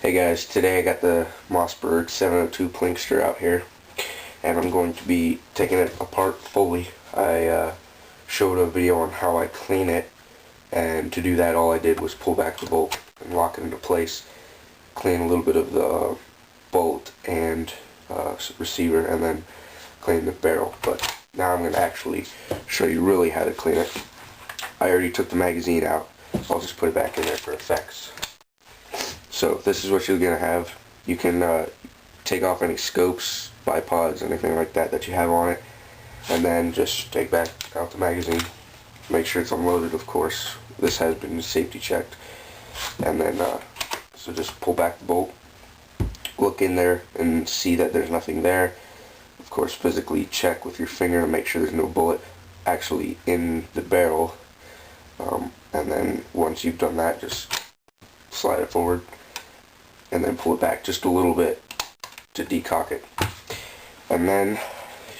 Hey guys, today I got the Mossberg 702 plinkster out here, and I'm going to be taking it apart fully. I showed a video on how I clean it, and to do that all I did was pull back the bolt and lock it into place, clean a little bit of the bolt and receiver, and then clean the barrel. But now I'm going to actually show you really how to clean it. I already took the magazine out, so I'll just put it back in there for effects. So this is what you're going to have. You can take off any scopes, bipods, anything like that you have on it, and then just take back out the magazine. Make sure it's unloaded, of course. This has been safety checked. And then, so just pull back the bolt, look in there and see that there's nothing there. Of course, physically check with your finger to make sure there's no bullet actually in the barrel. And then once you've done that, just slide it forward and then pull it back just a little bit to decock it. And then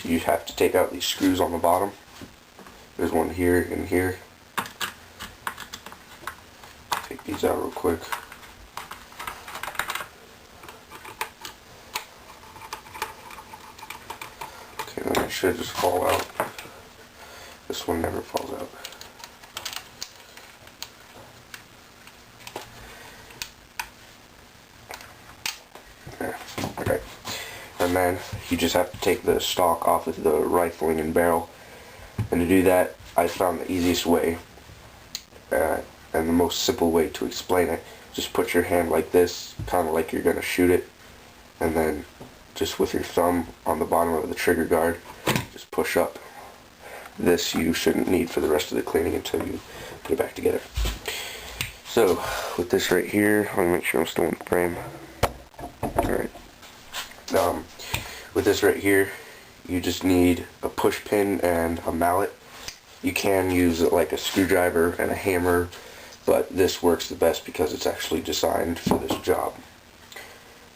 you have to take out these screws on the bottom. There's one here and here. Take these out real quick. Okay, then it should just fall out. This one never falls out. Okay. And then you just have to take the stock off of the rifling and barrel. And to do that, I found the easiest way and the most simple way to explain it. Just put your hand like this, kind of like you're going to shoot it, and then just with your thumb on the bottom of the trigger guard, just push up. This you shouldn't need for the rest of the cleaning until you put it back together. So with this right here, let me make sure I'm still in frame. Alright. With this right here, you just need a push pin and a mallet. You can use like a screwdriver and a hammer, but this works the best because it's actually designed for this job.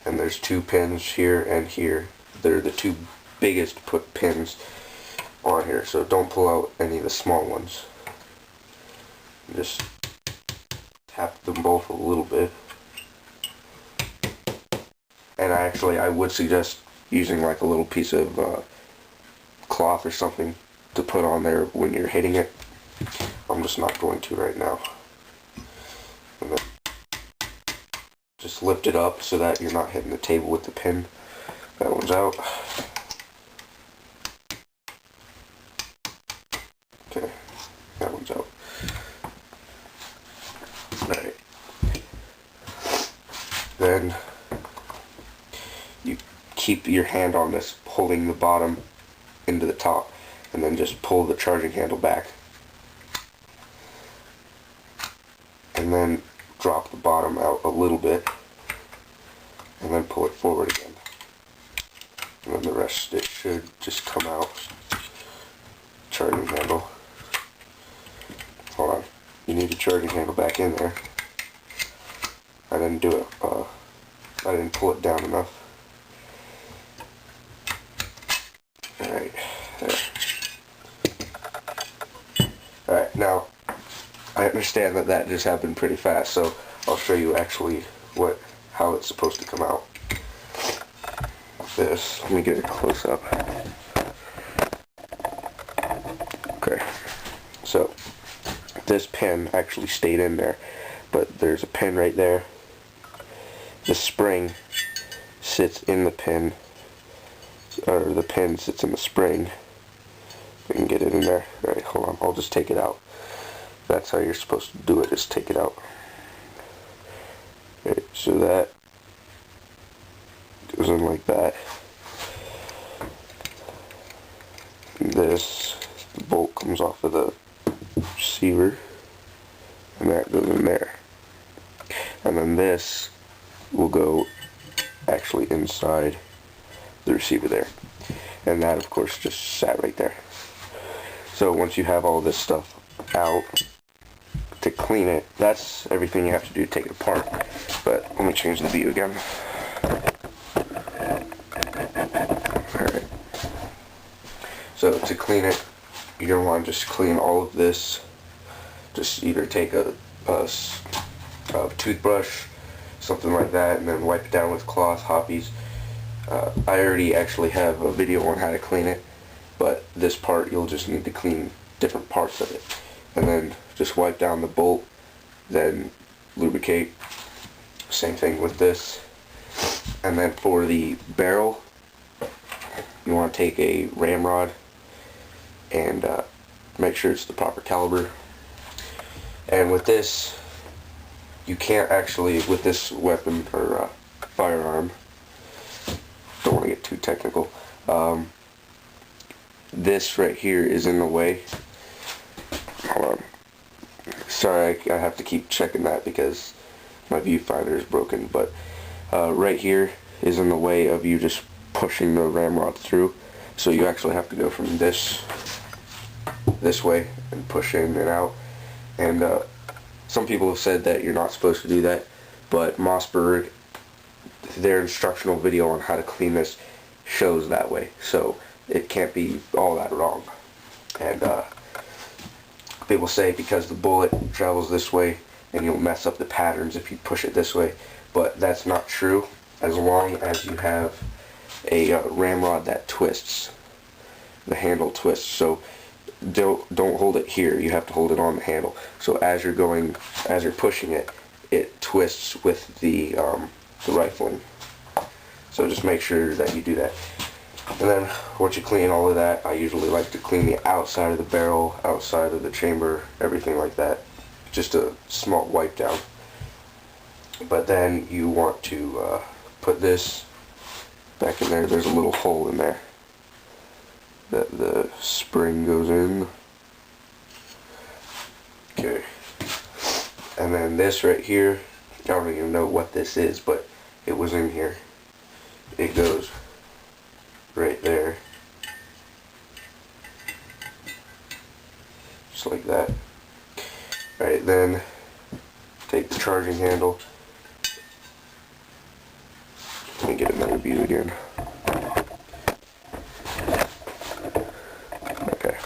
And there's two pins here and here. They're the two biggest pins on here, so don't pull out any of the small ones. Just tap them both a little bit. And I would suggest using like a little piece of cloth or something to put on there when you're hitting it. I'm just not going to right now. And then just lift it up so that you're not hitting the table with the pin. That one's out. Okay, that one's out. Alright. Then you keep your hand on this, holding the bottom into the top, and then just pull the charging handle back. And then drop the bottom out a little bit, and then pull it forward again. And then the rest, it should just come out. Charging handle. Hold on. You need the charging handle back in there. I didn't do it. I didn't pull it down enough. Alright, there. Alright, now, I understand that just happened pretty fast, so I'll show you actually how it's supposed to come out. This, let me get a close up. Okay, so this pin actually stayed in there, but there's a pin right there. The spring sits in the pin, or the pin sits in the spring. If I can get it in there. Alright, hold on, I'll just take it out. That's how you're supposed to do it, is take it out. Okay, so that goes in like that. And the bolt comes off of the receiver, and that goes in there. And then this will go actually inside the receiver there. And that, of course, just sat right there. So once you have all this stuff out, to clean it, that's everything you have to do to take it apart. But let me change the view again. Alright. So to clean it, you're going to want to just clean all of this. Just either take a toothbrush something like that, and then wipe it down with cloth, hoppies. I already actually have a video on how to clean it, but this part you'll just need to clean different parts of it. And then just wipe down the bolt, then lubricate. Same thing with this. And then for the barrel, you want to take a ramrod and make sure it's the proper caliber. And with this, you can't actually, with this weapon or firearm, don't want to get too technical, this right here is in the way. Hold on. Sorry, I have to keep checking that because my viewfinder is broken, but right here is in the way of you just pushing the ramrod through. So you actually have to go from this way and push in and out. And some people have said that you're not supposed to do that, but Mossberg, their instructional video on how to clean this shows that way, so it can't be all that wrong. And people say because the bullet travels this way and you'll mess up the patterns if you push it this way, but that's not true as long as you have a ramrod that twists. The handle twists, so don't hold it here, you have to hold it on the handle. So as you're pushing it, it twists with the rifling. So just make sure that you do that. And then once you clean all of that, I usually like to clean the outside of the barrel, outside of the chamber, everything like that. Just a small wipe down. But then you want to put this back in there. There's a little hole in there that the spring goes in. Okay. And then this right here, I don't even know what this is, but it was in here. It goes right there. Just like that. Alright, then take the charging handle. Let me get another view again. Okay.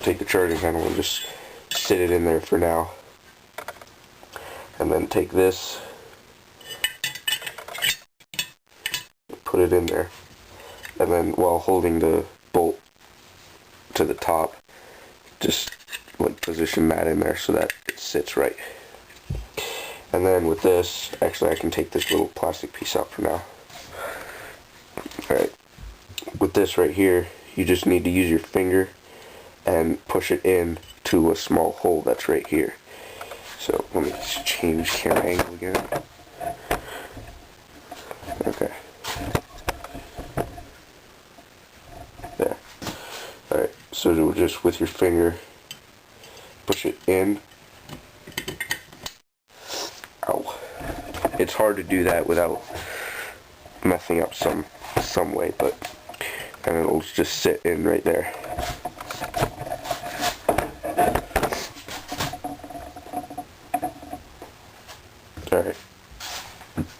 Take the charging handle and just sit it in there for now. And then take this, put it in there, and then while holding the bolt to the top, just like position that in there so that it sits right. And then with this, actually I can take this little plastic piece out for now. Alright, with this right here, you just need to use your finger and push it in to a small hole that's right here. So let me just change camera angle again. Okay. There. Alright, so just with your finger, push it in. Ow. It's hard to do that without messing up some way, but and it'll just sit in right there. Alright,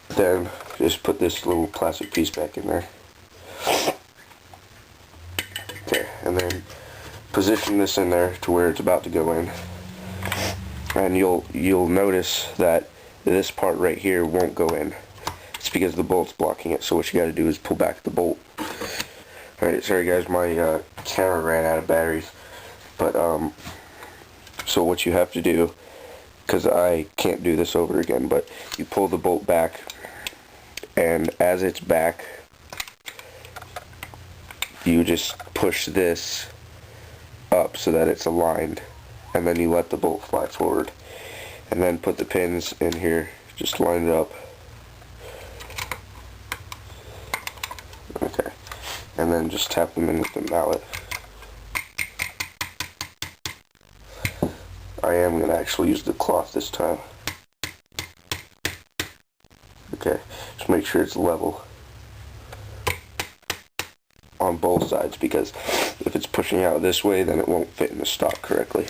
then just put this little plastic piece back in there. Okay, and then position this in there to where it's about to go in. And you'll notice that this part right here won't go in. It's because the bolt's blocking it, so what you gotta do is pull back the bolt. Alright, sorry guys, my camera ran out of batteries. But, so what you have to do, because I can't do this over again, but you pull the bolt back, and as it's back, you just push this up so that it's aligned, and then you let the bolt fly forward, and then put the pins in here, just line it up. Okay, and then just tap them in with the mallet. I am going to actually use the cloth this time. Okay, just make sure it's level on both sides, because if it's pushing out this way, then it won't fit in the stock correctly.